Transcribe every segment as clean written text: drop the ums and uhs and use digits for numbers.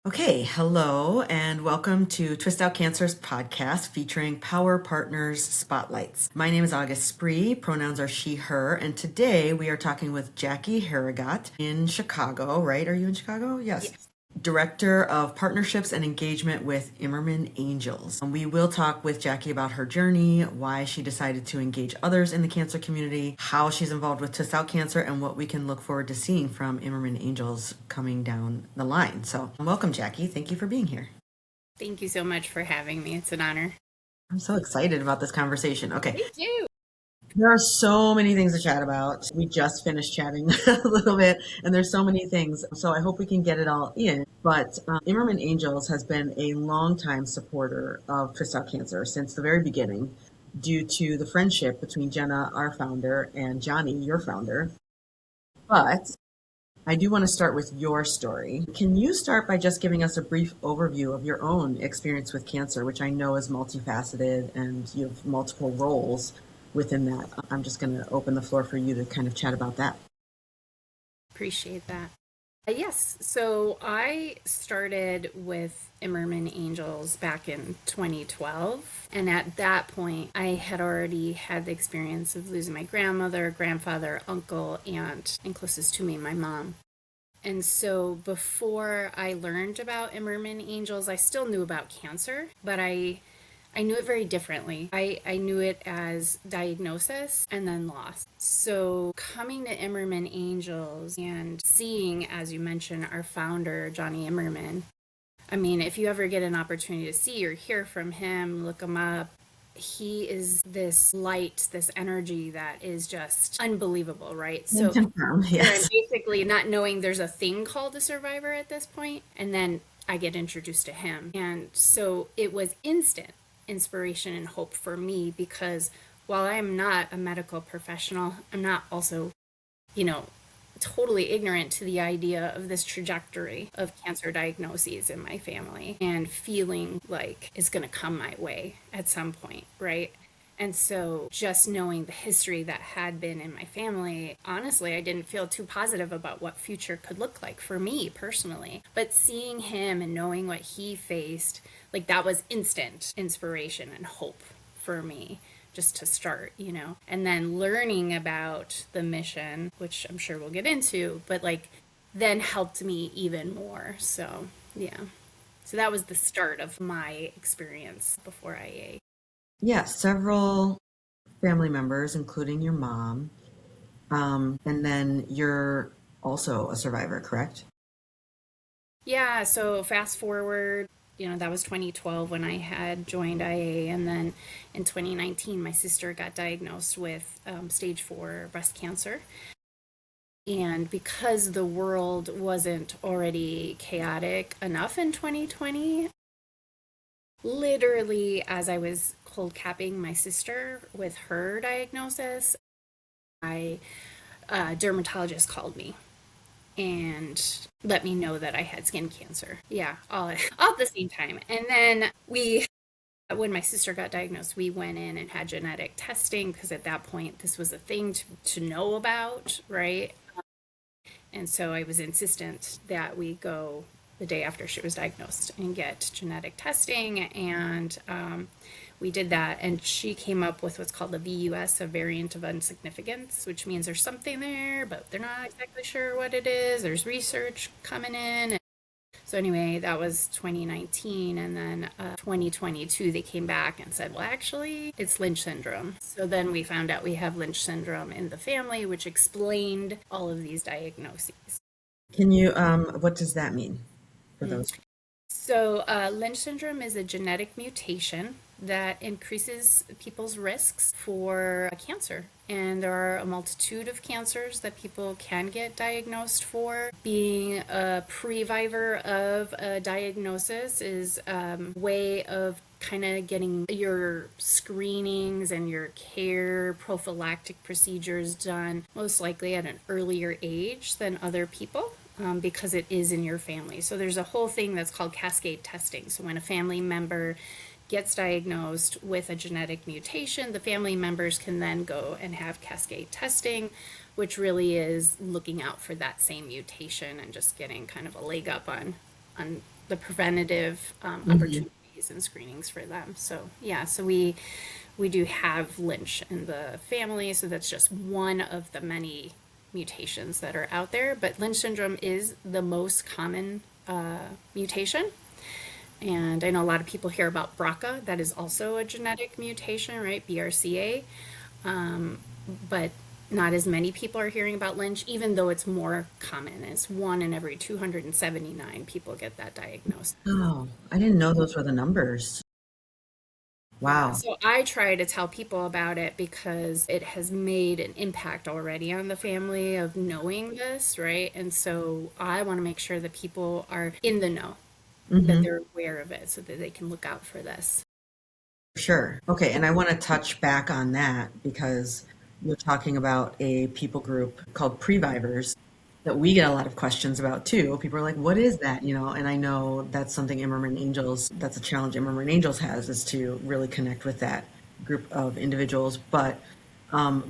Okay, hello, and welcome to Twist Out Cancer's podcast featuring Power Partners Spotlights. My name is August Spree, pronouns are she, her, and today we are talking with Jackie Herigodt in Chicago, right? Are you in Chicago? Yes. Director of Partnerships and Engagement with Imerman Angels. We will talk with Jackie about her journey, why she decided to engage others in the cancer community, how she's involved with Twist Out Cancer, and what we can look forward to seeing from Imerman Angels coming down the line. So, welcome, Jackie. Thank you for being here. Thank you so much for having me. It's an honor. I'm so excited about this conversation. Okay. Me too. There are so many things to chat about. We just finished chatting a little bit, and there's so many things. So I hope we can get it all in. But Imerman Angels has been a longtime supporter of Twist Out Cancer since the very beginning, due to the friendship between Jenna, our founder, and Johnny, your founder. But I do want to start with your story. Can you start by just giving us a brief overview of your own experience with cancer, which I know is multifaceted and you have multiple roles within that? I'm just going to open the floor for you to kind of chat about that. Appreciate that. Yes, so I started with Imerman Angels back in 2012. And at that point, I had already had the experience of losing my grandmother, grandfather, uncle, aunt, and closest to me, my mom. And so before I learned about Imerman Angels, I still knew about cancer, but I knew it very differently. I knew it as diagnosis and then loss. So coming to Imerman Angels and seeing, as you mentioned, our founder, Johnny Imerman, I mean, if you ever get an opportunity to see or hear from him, look him up. He is this light, this energy that is just unbelievable, right? So Yes. I'm basically not knowing there's a thing called a survivor at this point, and then I get introduced to him. And so it was instant inspiration and hope for me because while I'm not a medical professional, I'm not also, totally ignorant to the idea of this trajectory of cancer diagnoses in my family and feeling like it's going to come my way at some point, right? And so just knowing the history that had been in my family, honestly, I didn't feel too positive about what future could look like for me personally. But seeing him and knowing what he faced, like that was instant inspiration and hope for me just to start, and then learning about the mission, which I'm sure we'll get into, but like then helped me even more. So, yeah. So that was the start of my experience before IA. Yeah, several family members, including your mom. And then you're also a survivor, correct? Yeah, so fast forward, that was 2012 when I had joined IA. And then in 2019, my sister got diagnosed with stage 4 breast cancer. And because the world wasn't already chaotic enough in 2020, literally as I was cold capping my sister with her diagnosis, a dermatologist called me and let me know that I had skin cancer. Yeah, all at the same time. And then when my sister got diagnosed, we went in and had genetic testing because at that point this was a thing to know about, right? And so I was insistent that we go the day after she was diagnosed and get genetic testing. And we did that. And she came up with what's called a VUS, a variant of insignificance, which means there's something there, but they're not exactly sure what it is. There's research coming in. So anyway, that was 2019. And then 2022, they came back and said, well, actually, it's Lynch syndrome. So then we found out we have Lynch syndrome in the family, which explained all of these diagnoses. Can you, what does that mean for those? So Lynch syndrome is a genetic mutation that increases people's risks for cancer. And there are a multitude of cancers that people can get diagnosed for. Being a previvor of a diagnosis is a way of kind of getting your screenings and your care prophylactic procedures done most likely at an earlier age than other people. Because it is in your family. So there's a whole thing that's called cascade testing. So when a family member gets diagnosed with a genetic mutation, the family members can then go and have cascade testing, which really is looking out for that same mutation and just getting kind of a leg up on the preventative Mhm. opportunities and screenings for them. So yeah, so we do have Lynch in the family, so that's just one of the many mutations that are out there. But Lynch syndrome is the most common mutation. And I know a lot of people hear about BRCA, that is also a genetic mutation, right? BRCA. But not as many people are hearing about Lynch, even though it's more common. It's one in every 279 people get that diagnosis. Oh, I didn't know those were the numbers. Yeah, Wow. so I try to tell people about it because it has made an impact already on the family of knowing this, right? And so I want to make sure that people are in the know, that Mhm. they're aware of it so that they can look out for this. Sure. Okay, and I want to touch back on that because you're talking about a people group called previvors that we get a lot of questions about too. People are like, "What is that?" And I know that's something Imerman Angels, that's a challenge Imerman Angels has, is to really connect with that group of individuals. But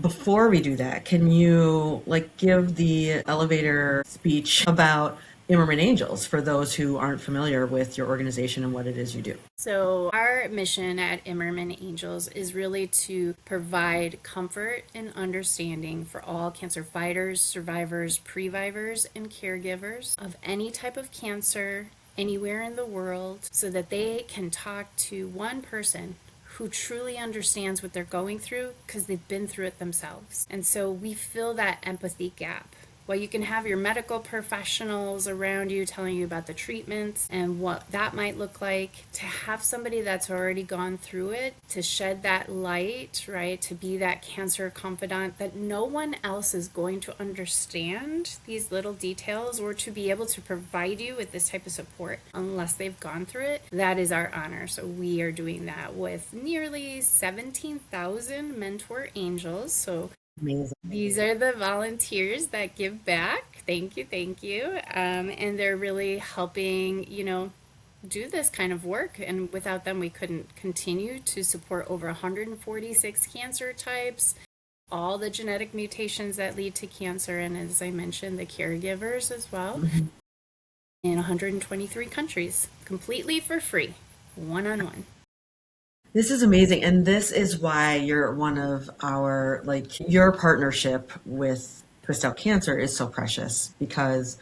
before we do that, can you like give the elevator speech about Imerman Angels for those who aren't familiar with your organization and what it is you do? So, our mission at Imerman Angels is really to provide comfort and understanding for all cancer fighters, survivors, previvors, and caregivers of any type of cancer anywhere in the world so that they can talk to one person who truly understands what they're going through because they've been through it themselves. And so we fill that empathy gap. Well, you can have your medical professionals around you telling you about the treatments and what that might look like. To have somebody that's already gone through it, to shed that light, right? To be that cancer confidant that no one else is going to understand these little details or to be able to provide you with this type of support unless they've gone through it. That is our honor. So we are doing that with nearly 17,000 mentor angels. So Amazing. these are the volunteers that give back. Thank you, thank you. And they're really helping, do this kind of work. And without them, we couldn't continue to support over 146 cancer types, all the genetic mutations that lead to cancer, and as I mentioned, the caregivers as well, Mhm. in 123 countries, completely for free, one on one. This is amazing. And this is why you're one of our, like, your partnership with Twist Out Cancer is so precious because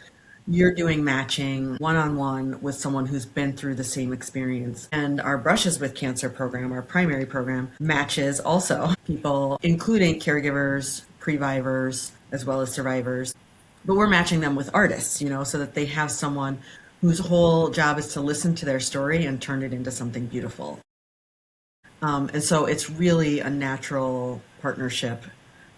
you're doing matching one on one with someone who's been through the same experience. And our Brushes with Cancer program, our primary program, matches also people, including caregivers, previvors, as well as survivors. But we're matching them with artists, so that they have someone whose whole job is to listen to their story and turn it into something beautiful. And so it's really a natural partnership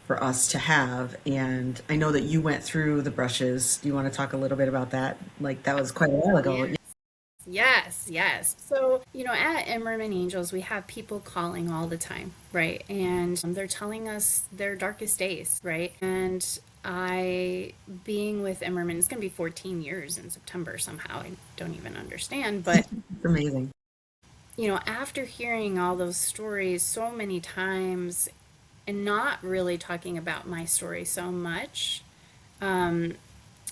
for us to have. And I know that you went through the brushes. Do you want to talk a little bit about that? Like that was quite a while ago. Yeah. Yes, yes. So, at Imerman Angels, we have people calling all the time, right? And they're telling us their darkest days, right? And being with Imerman, it's going to be 14 years in September somehow. I don't even understand. But, It's amazing. after hearing all those stories so many times and not really talking about my story so much, in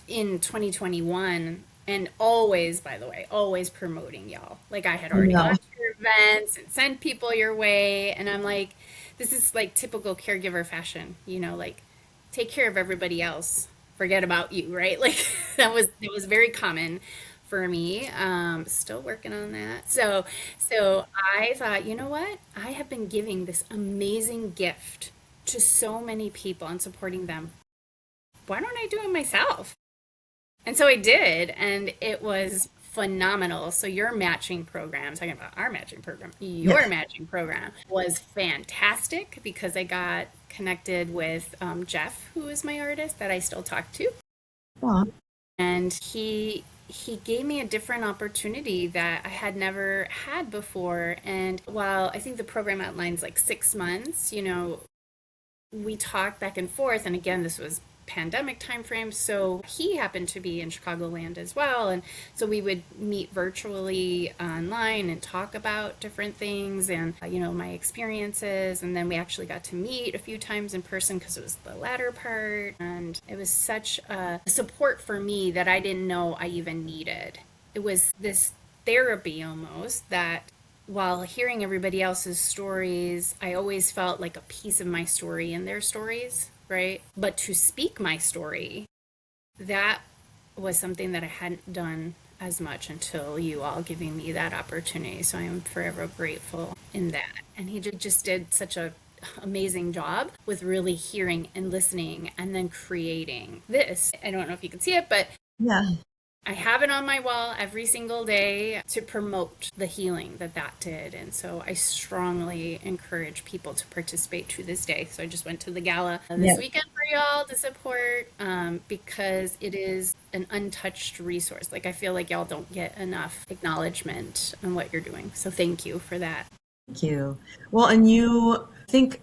2021, and always, by the way, always promoting y'all. Like I had I already know. gone to your events and sent people your way, and I'm like, this is like typical caregiver fashion, like take care of everybody else, forget about you, right? Like that was very common for me. Still working on that. So I thought, you know what? I have been giving this amazing gift to so many people and supporting them. Why don't I do it myself? And so I did, and it was phenomenal. So your matching program, talking about our matching program, your Yes. matching program was fantastic because I got connected with Jeff, who is my artist that I still talk to, Aw. and he gave me a different opportunity that I had never had before. And while I think the program outlines like 6 months, we talked back and forth, and again, this was pandemic timeframe, so he happened to be in Chicagoland as well, and so we would meet virtually online and talk about different things and my experiences, and then we actually got to meet a few times in person because it was the latter part, and it was such a support for me that I didn't know I even needed. it was this therapy almost that while hearing everybody else's stories, I always felt like a piece of my story in their stories, right? But to speak my story, that was something that I hadn't done as much until you all giving me that opportunity. So I am forever grateful in that. And he just did such a amazing job with really hearing and listening and then creating this. I don't know if you can see it, but Yeah. I have it on my wall every single day to promote the healing that that did. And so I strongly encourage people to participate to this day. So I just went to the gala this Yeah. weekend for y'all to support because it is an untouched resource. Like I feel like y'all don't get enough acknowledgement on what you're doing. So thank you for that. Thank you. Well, and you think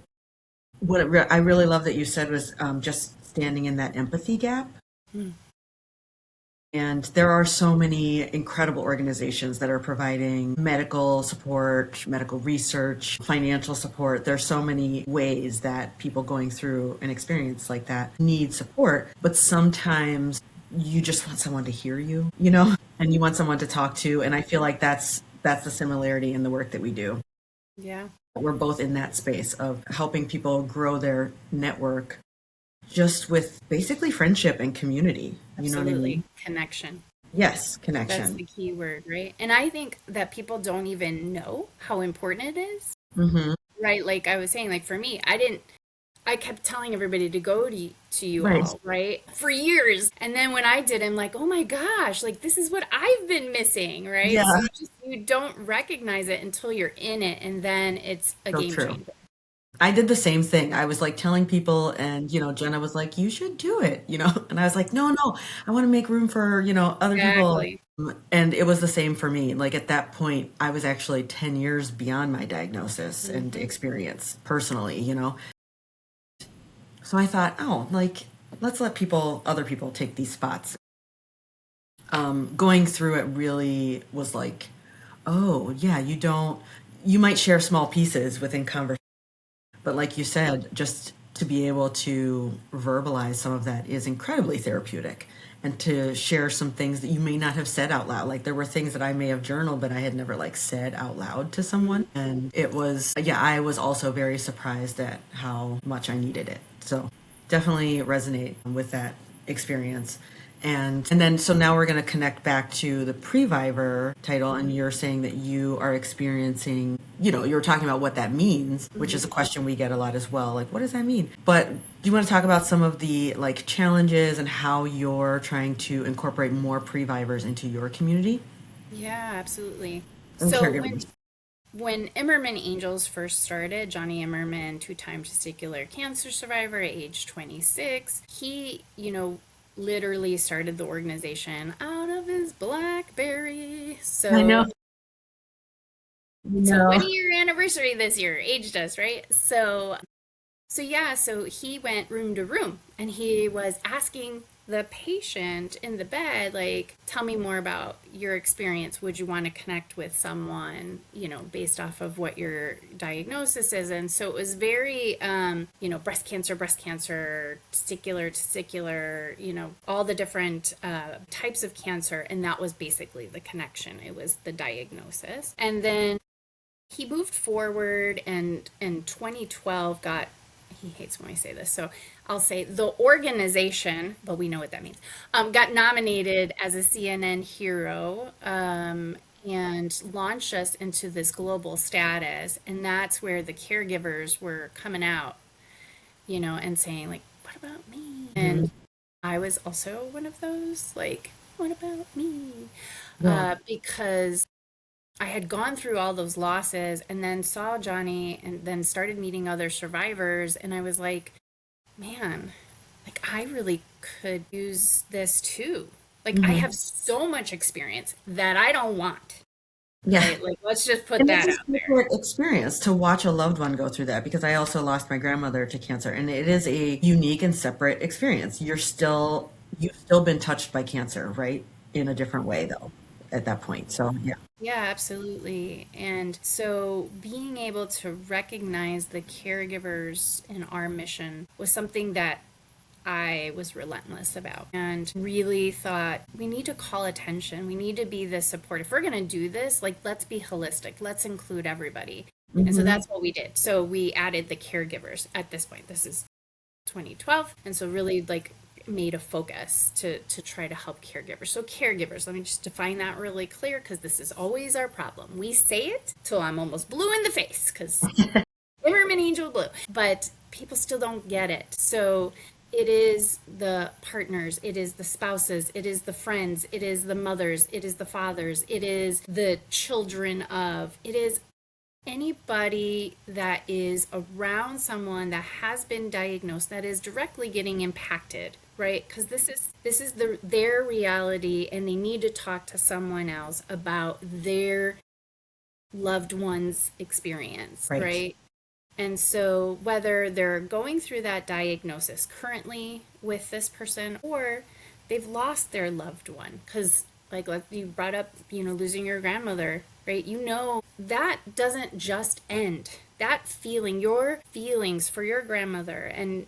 I really love that you said was just standing in that empathy gap. Mm. And there are so many incredible organizations that are providing medical support, medical research, financial support. There's so many ways that people going through an experience like that need support. But sometimes you just want someone to hear you, and you want someone to talk to. And I feel like that's the similarity in the work that we do. Yeah, We're both in that space of helping people grow their network just with basically friendship and community. You know what I absolutely. mean? Connection. Yes, That's connection. the key word, right? And I think that people don't even know how important it is, Hmm. right? Like I was saying, like for me, I kept telling everybody to go to you Right. all, right? For years. And then when I did, I'm like, oh my gosh, like this is what I've been missing, right? So Yeah, you don't recognize it until you're in it, and then it's a so game true. changer. I did the same thing. I was like telling people, and Jenna was like, "You should do it," and I was like, "No, no, I want to make room for other people." Exactly. And it was the same for me. Like at that point, I was actually 10 years beyond my diagnosis and Hmm. experience personally. So I thought, oh, like let's let other people take these spots. Going through it really was like, oh yeah, you might share small pieces within conversation. But like you said, just to be able to verbalize some of that is incredibly therapeutic and to share some things that you may not have said out loud. Like there were things that I may have journaled, but I had never like said out loud to someone. And it was, yeah, I was also very surprised at how much I needed it. So definitely resonate with that experience. And then so now we're going to connect back to the Previver title, and you're saying that you are experiencing, you're talking about what that means, which is a question we get a lot as well. Like, what does that mean? But do you want to talk about some of the like challenges and how you're trying to incorporate more Previvers into your community Yeah, absolutely. and So caregivers? when Imerman Angels first started, Johnny Imerman, two-time testicular cancer survivor at age 26, he, literally started the organization out of his BlackBerry. I know. So No. 1 year anniversary this year, aged us, right? So he went room to room and he was asking the patient in the bed, like, tell me more about your experience. Would you want to connect with someone, based off of what your diagnosis is? And so it was very, breast cancer, testicular, all the different types of cancer. And that was basically the connection. It was the diagnosis. And then he moved forward and in 2012 got, he hates when I say this, so I'll say the organization, but we know what that means, got nominated as a CNN hero, and launched us into this global status. And that's where the caregivers were coming out, and saying, like, what about me? Mhm. And I was also one of those, like, what about me? Yeah. Because I had gone through all those losses and then saw Johnny and then started meeting other survivors. And I was like, man, like I really could use this too. Like I Hmm. have so much experience that I don't want, Yeah. right? Like let's just put And it's that a out there. separate experience to watch a loved one go through that because I also lost my grandmother to cancer, and it is a unique and separate experience. You've still been touched by cancer, right? In a different way though at that point. So yeah. Yeah, absolutely. And so being able to recognize the caregivers in our mission was something that I was relentless about and really thought we need to call attention. We need to be the support. If we're going to do this, like, let's be holistic. Let's include everybody. And so Mm-hmm. that's what we did. So we added the caregivers at this point. This is 2012. And so really like made a focus to try to help caregivers. So caregivers, let me just define that really clear because this is always our problem. We say it till I'm almost blue in the face because Imerman Angel blue, but people still don't get it. So it is the partners, it is the spouses, it is the friends, it is the mothers, it is the fathers, it is the children of, it is anybody that is around someone that has been diagnosed that is directly getting impacted, right? Because this is their reality, and they need to talk to someone else about their loved one's experience, Right. right? And so, whether they're going through that diagnosis currently with this person or they've lost their loved one, because, like you brought up, losing your grandmother, right? That doesn't just end. That feeling, your feelings for your grandmother, and,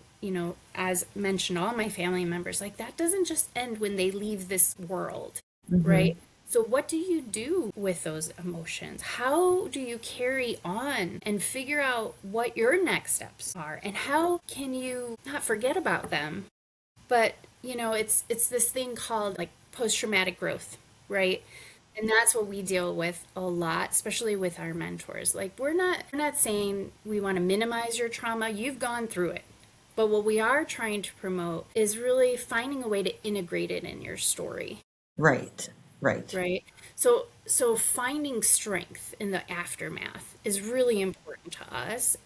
as mentioned, all my family members, like, that doesn't just end when they leave this world, Mm-hmm. right? So, what do you do with those emotions? How do you carry on and figure out what your next steps are? And how can you not forget about them? But, it's this thing called like post traumatic growth, right? And that's what we deal with a lot, especially with our mentors. Like, we're not saying we want to minimize your trauma. You've gone through it. But what we are trying to promote is really finding a way to integrate it in your story, Right. Right. right? So finding strength in the aftermath is really important to us.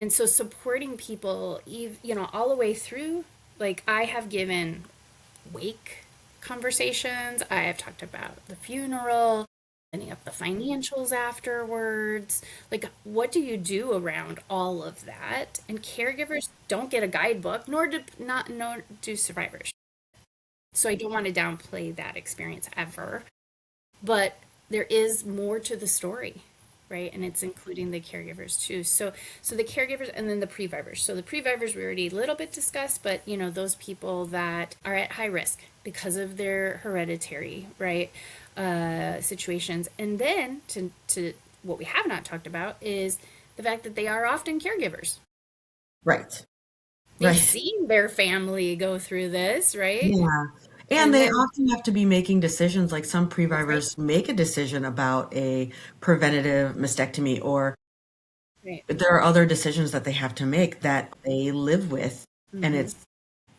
And so supporting people, all the way through, like, I have given wake conversations, I have talked about the funeral, setting up the financials afterwards. Like, what do you do around all of that? And caregivers don't get a guidebook, nor do survivors. So I don't want to downplay that experience ever, but there is more to the story, right? And it's including the caregivers too. So the caregivers and then the previvors. So the previvors we already a little bit discussed, but those people that are at high risk because of their hereditary, right, situations. And then to what we have not talked about is the fact that they are often caregivers. Right. They've Right. seen their family go through this, right? Yeah. And And they then often have to be making decisions, like some that's right, previvors make a decision about a preventative mastectomy, or right. there are other decisions that they have to make that they live with, and Mm-hmm. it's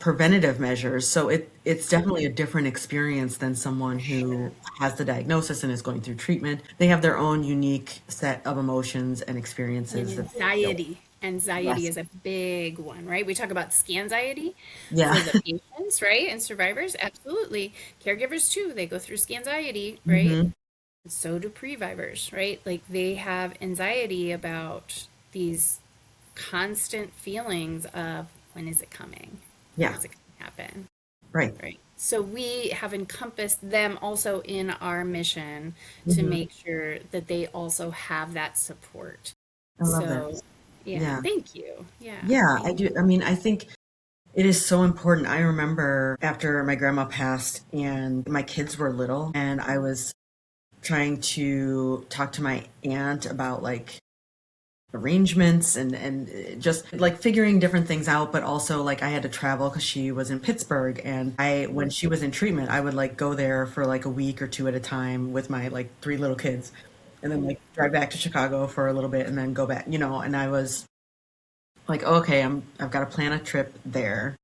preventative measures. So it's definitely a Absolutely. different experience than someone For who sure. has the diagnosis and is going through treatment. They have their own unique set of emotions and And experiences that they deal with. anxiety. Anxiety Yes. is a big one, right? We talk about scanxiety Yeah. for the patients, right? And survivors, absolutely. Caregivers too, they go through scanxiety, right? Hmm. So do previvors, right? Like, they have anxiety about these constant feelings of, when is it coming? When Yeah. is it going to happen? Right. Right. So we have encompassed them also in our mission to Hmm. make sure that they also have that support. I love that. So, yeah, Yeah. thank you. Yeah, Yeah, I thank do. I mean, I think it is so important. I remember after my grandma passed and my kids were little, and I was trying to talk to my aunt about like arrangements and just like figuring different things out, but also like I had to travel because she was in Pittsburgh, and I when you. she was in treatment I would like go there for like a week or two at a time with my like three little kids, and then like drive back to Chicago for a little bit and then go back, and I was like, okay, I've got to plan a trip there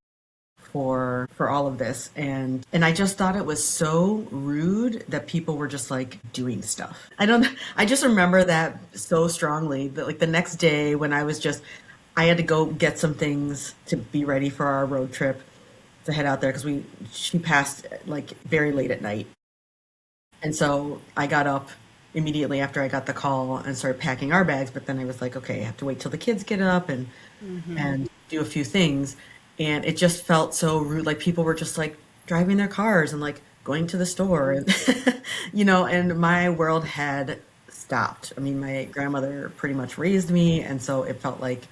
for all of this, and I just thought it was so rude that people were just like doing stuff. I just remember that so strongly that like the next day when I had to go get some things to be ready for our road trip to head out there because we she passed like very late at night, and so I got up immediately after I got the call and started packing our bags. But then I was like, okay, I have to wait till the kids get up Mm-hmm. and do a few things. And it just felt so rude. Like people were just like driving their cars and like going to the store, and and my world had stopped. I mean, my grandmother pretty much raised me, and so it felt like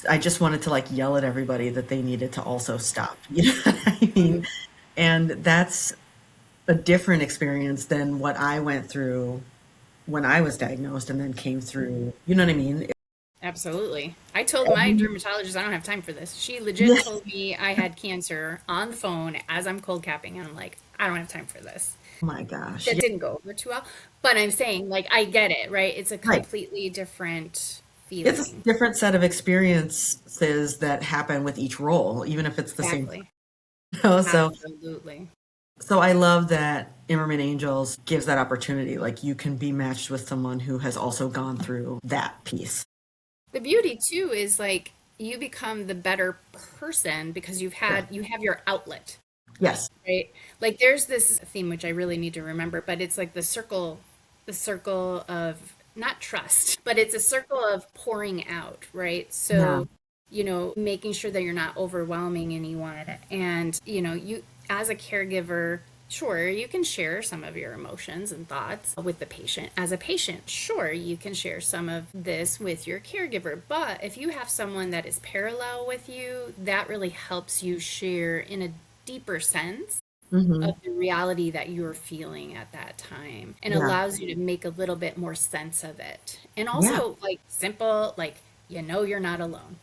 I just wanted to like yell at everybody that they needed to also stop. You know what I mean? And that's a different experience than what I went through when I was diagnosed and then came through. You know what I mean? Absolutely. I told my dermatologist I don't have time for this. She legit Yeah. told me I had cancer on the phone as I'm cold capping, and I'm like, I don't have time for this. Oh my gosh. That Yeah. didn't go over too well, but I'm saying, like, I get it, right? It's a Right. completely different It's a feeling. different set of experiences that happen with each role, even if it's the same. Exactly. You know? Absolutely. So I love that Imerman Angels gives that opportunity. Like you can be matched with someone who has also gone through that piece. The beauty too is like you become the better person because Yeah. you have your outlet, Yes. right? Like there's this theme which I really need to remember, but it's like the circle of not trust, but it's a circle of pouring out, right? Yeah. So, you know, making sure that you're not overwhelming anyone and, you know, you as a caregiver, sure, you can share some of your emotions and thoughts with the patient. As a patient, sure, you can share some of this with your caregiver. But if you have someone that is parallel with you, that really helps you share in a deeper sense Hmm. of the reality that you're feeling at that time and Yeah. allows you to make a little bit more sense of it. And Yeah. also like simple, like you know you're not alone.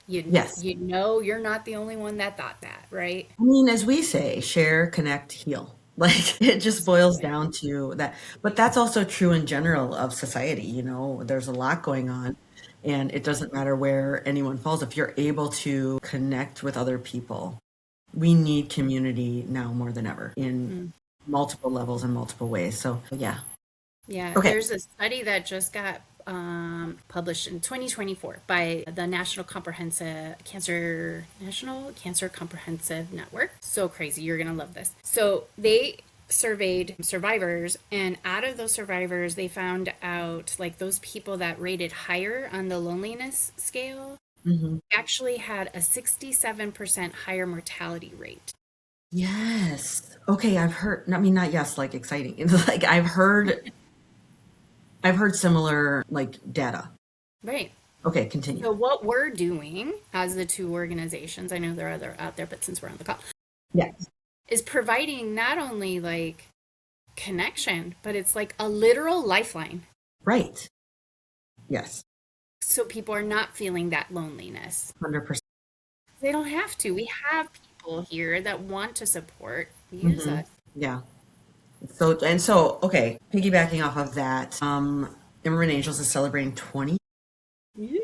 Yes. You know you're not the only one that thought that, right? I mean, as we say, share, connect, heal. Like it just boils Absolutely. down to that. But that's also true in general of society. You know, there's a lot going on, and it doesn't matter where anyone falls. If you're able to connect with other people, we need community now more than ever in Mm. multiple levels and multiple ways. So, yeah. Yeah, Okay. there's a study that just got published in 2024 by the National Cancer Comprehensive Network. So crazy, you're gonna love this. So they surveyed survivors, and out of those survivors, they found out like those people that rated higher on the loneliness scale Hmm. actually had a 67% higher mortality rate. Yes. Okay. I've heard, I mean, not yes, like exciting. It's like I've heard similar like data. Right. Okay. Continue. So what we're doing as the two organizations, I know there are other out there, but since we're on the call, Yes. is providing not only like connection, but it's like a literal lifeline. Right. Yes. So people are not feeling that loneliness. 100%. They don't have to. We have people here that want to support. Use Hmm. us. Yeah. So, okay, piggybacking off of that, Imerman Angels is celebrating 20. Yeah.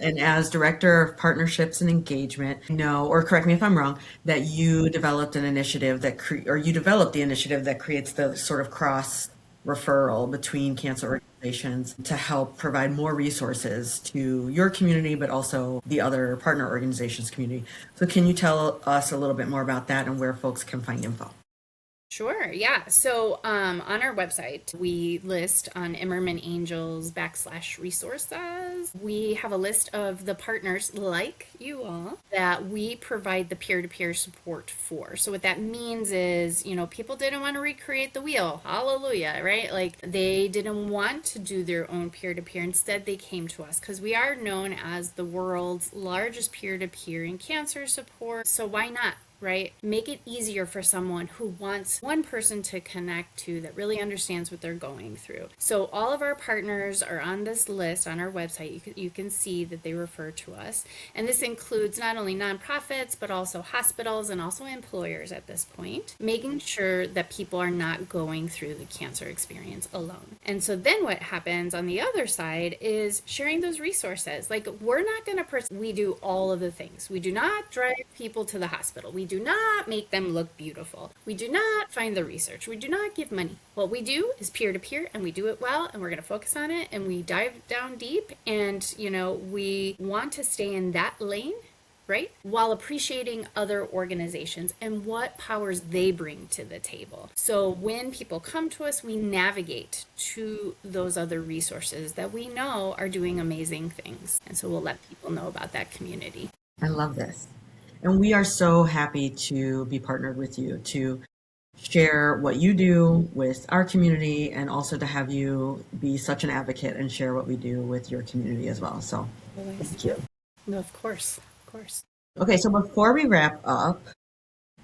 And as director of partnerships and engagement, no, or correct me if I'm wrong, that you developed an initiative or you developed the initiative that creates the sort of cross referral between cancer organizations to help provide more resources to your community, but also the other partner organizations community. So can you tell us a little bit more about that and where folks can find info? Sure, yeah. So on our website, we list on Imerman Angels /resources. We have a list of the partners like you all that we provide the peer-to-peer support for. So what that means is, you know, people didn't want to recreate the wheel. Hallelujah, right? Like they didn't want to do their own peer-to-peer. Instead, they came to us because we are known as the world's largest peer-to-peer in cancer support. So why not? Right? Make it easier for someone who wants one person to connect to that really understands what they're going through. So all of our partners are on this list on our website. You can see that they refer to us. And this includes not only nonprofits, but also hospitals and also employers at this point, making sure that people are not going through the cancer experience alone. And so then what happens on the other side is sharing those resources. Like we're not going to, we do all of the things. We do not drive people to the hospital. We do not make them look beautiful. We do not find the research. We do not give money. What we do is peer to peer and we do it well and we're going to focus on it and we dive down deep and, you know, we want to stay in that lane, right? While appreciating other organizations and what powers they bring to the table. So when people come to us, we navigate to those other resources that we know are doing amazing things. And so we'll let people know about that community. I love this. And we are so happy to be partnered with you to share what you do with our community and also to have you be such an advocate and share what we do with your community as well. So Always. thank you. No, of course, of course. Okay, so before we wrap up,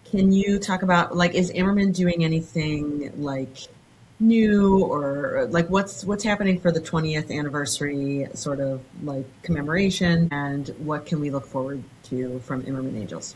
can you talk about like is Imerman doing anything like new or like what's happening for the 20th anniversary sort of like commemoration and what can we look forward to from Imerman Angels?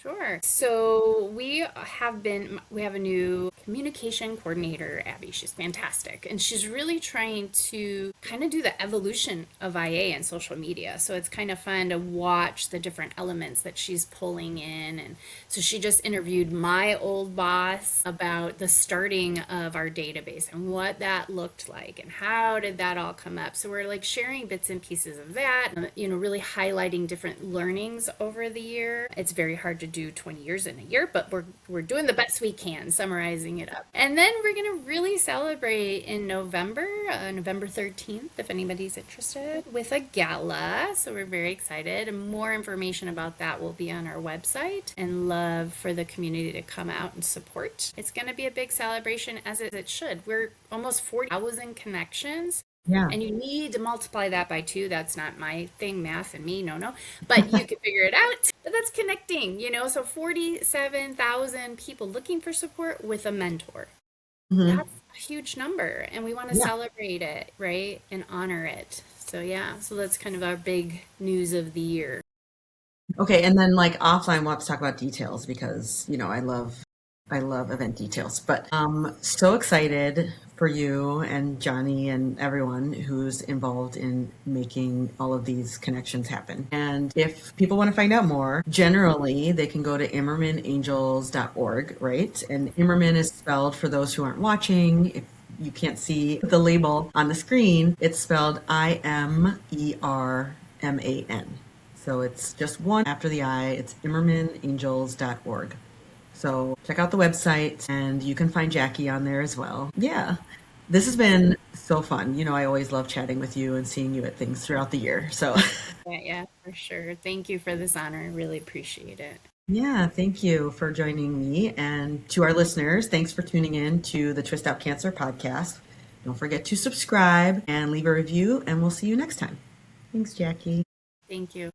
Sure. So we have a new communication coordinator, Abby. She's fantastic. And she's really trying to kind of do the evolution of IA and social media. So it's kind of fun to watch the different elements that she's pulling in. And so she just interviewed my old boss about the starting of our database and what that looked like and how did that all come up. So we're like sharing bits and pieces of that, really highlighting different learnings over the year. It's very hard to do 20 years in a year, but we're doing the best we can, summarizing it up. And then we're going to really celebrate in November, November 13th, if anybody's interested, with a gala. So we're very excited. And more information about that will be on our website, and love for the community to come out and support. It's going to be a big celebration, as it should. We're almost 40,000 connections, Yeah. and you need to multiply that by two. That's not my thing, math and me, no. But you can figure it out. But that's connecting, so 47,000 people looking for support with a mentor. Hmm. That's a huge number. And we want to Yeah. celebrate it, right? And honor it. So, yeah, so that's kind of our big news of the year. Okay, and then like offline we'll have to talk about details because, I love event details. But so excited for you and Johnny and everyone who's involved in making all of these connections happen. And if people want to find out more, generally they can go to immermanangels.org, right? And Immerman is spelled for those who aren't watching. If you can't see the label on the screen, it's spelled Imerman. So it's just one after the I. It's immermanangels.org. So check out the website and you can find Jackie on there as well. Yeah. This has been so fun. I always love chatting with you and seeing you at things throughout the year. So, Yeah, for sure. Thank you for this honor. I really appreciate it. yeah, thank you for joining me. And to our listeners, thanks for tuning in to the Twist Out Cancer podcast. Don't forget to subscribe and leave a review, and we'll see you next time. Thanks, Jackie. Thank you.